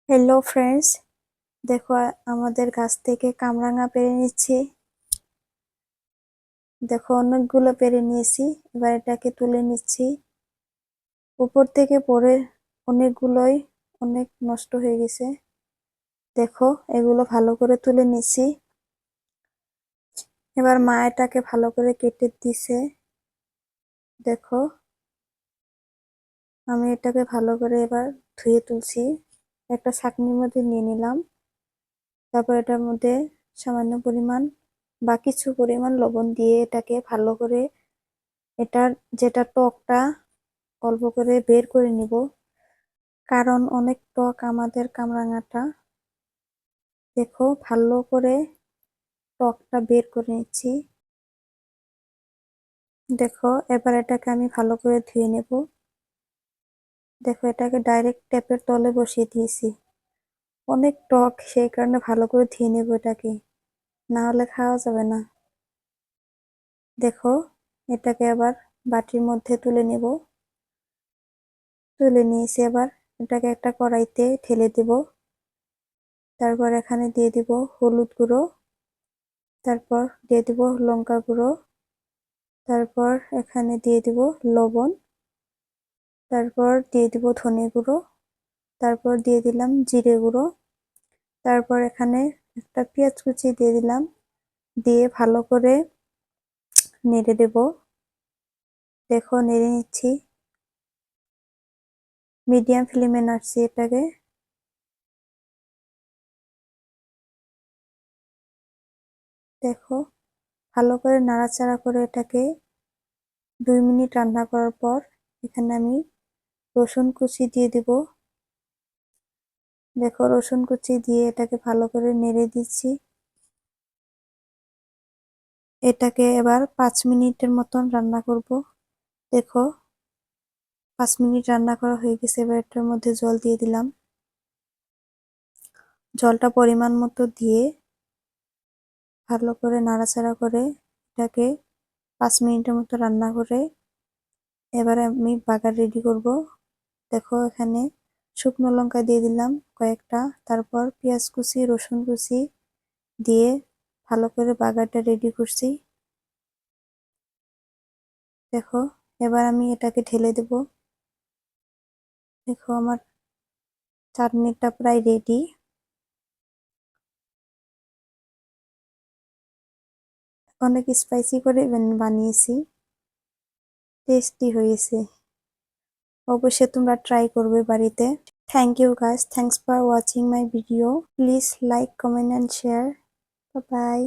Hello friends, দেখো আমাদের গাছ থেকে কামরাঙা পেড়ে নিচ্ছি। দেখো অনেকগুলো পেড়ে নিয়েছি। এবার এটাকে তুলে নিচ্ছি। উপর থেকে পড়ে অনেকগুলোই অনেক নষ্ট হয়ে গেছে। দেখো এগুলো ভালো করে তুলে নিচ্ছি। এবার মা এটাকে ভালো করে কেটে দিছে। দেখো আমি এটাকে ভালো করে এবার ধুয়ে তুলছি। একটা ছাঁকনির মধ্যে নিয়ে নিলাম। তারপর এটার মধ্যে সামান্য পরিমাণ বা কিছু পরিমাণ লবণ দিয়ে এটাকে ভালো করে এটার যেটা টকটা অল্প করে বের করে নিব, কারণ অনেক টক আমাদের কামরাঙাটা। দেখো ভালো করে টকটা বের করে নিচ্ছি। দেখো এবার এটাকে আমি ভালো করে ধুয়ে নেব। দেখো এটাকে ডাইরেক্ট ট্যাপের তলে বসিয়ে দিয়েছি। অনেক টক, সেই কারণে ভালো করে ধুয়ে নেব এটাকে, না হলে খাওয়া যাবে না। দেখো এটাকে আবার বাটির মধ্যে তুলে নেব। তুলে নিয়েছি। এবার এটাকে একটা কড়াইতে ঢেলে দেব। তারপর এখানে দিয়ে দিব হলুদ গুঁড়ো, তারপর দিয়ে দিব লঙ্কা গুঁড়ো, তারপর এখানে দিয়ে দিব লবণ, তারপর দিয়ে দিব ধনে গুঁড়ো, তারপর দিয়ে দিলাম জিরে গুঁড়ো, তারপর এখানে একটা পেঁয়াজ কুচি দিয়ে দিলাম। দিয়ে ভালো করে নেড়ে দেব। দেখো নেড়ে নিচ্ছি। মিডিয়াম ফ্লেমে নাড়ছি এটাকে। দেখো ভালো করে নাড়াচাড়া করে এটাকে 2 মিনিট রান্না করার পর এখানে আমি রসুন কুচি দিয়ে দিব। দেখো রসুন কুচি দিয়ে এটাকে ভালো করে নেড়ে দিচ্ছি। এটাকে এবার 5 মিনিটের মতন রান্না করব। দেখো 5 মিনিট রান্না করা হয়ে গেছে। এবার এটার মধ্যে জল দিয়ে দিলাম। জলটা পরিমাণ মতো দিয়ে ভালো করে নাড়াচাড়া করে এটাকে 5 মিনিটের মতো রান্না করে এবার আমি বাগার রেডি করব। দেখো এখানে শুকনো লঙ্কা দিয়ে দিলাম কয়েকটা, তারপর পেঁয়াজ কুচি রসুন কুচি দিয়ে ভালো করে বাগারটা রেডি করছি। দেখো এবার আমি এটাকে ঢেলে দেব। দেখো আমার চাটনিটা প্রায় রেডি। অনেক স্পাইসি করে বানিয়েছি, টেস্টি হয়েছে। অবশ্যই তোমরা ট্রাই করবে বাড়িতে। Thank you guys, thanks for watching my video. Please like, comment and share. Bye by.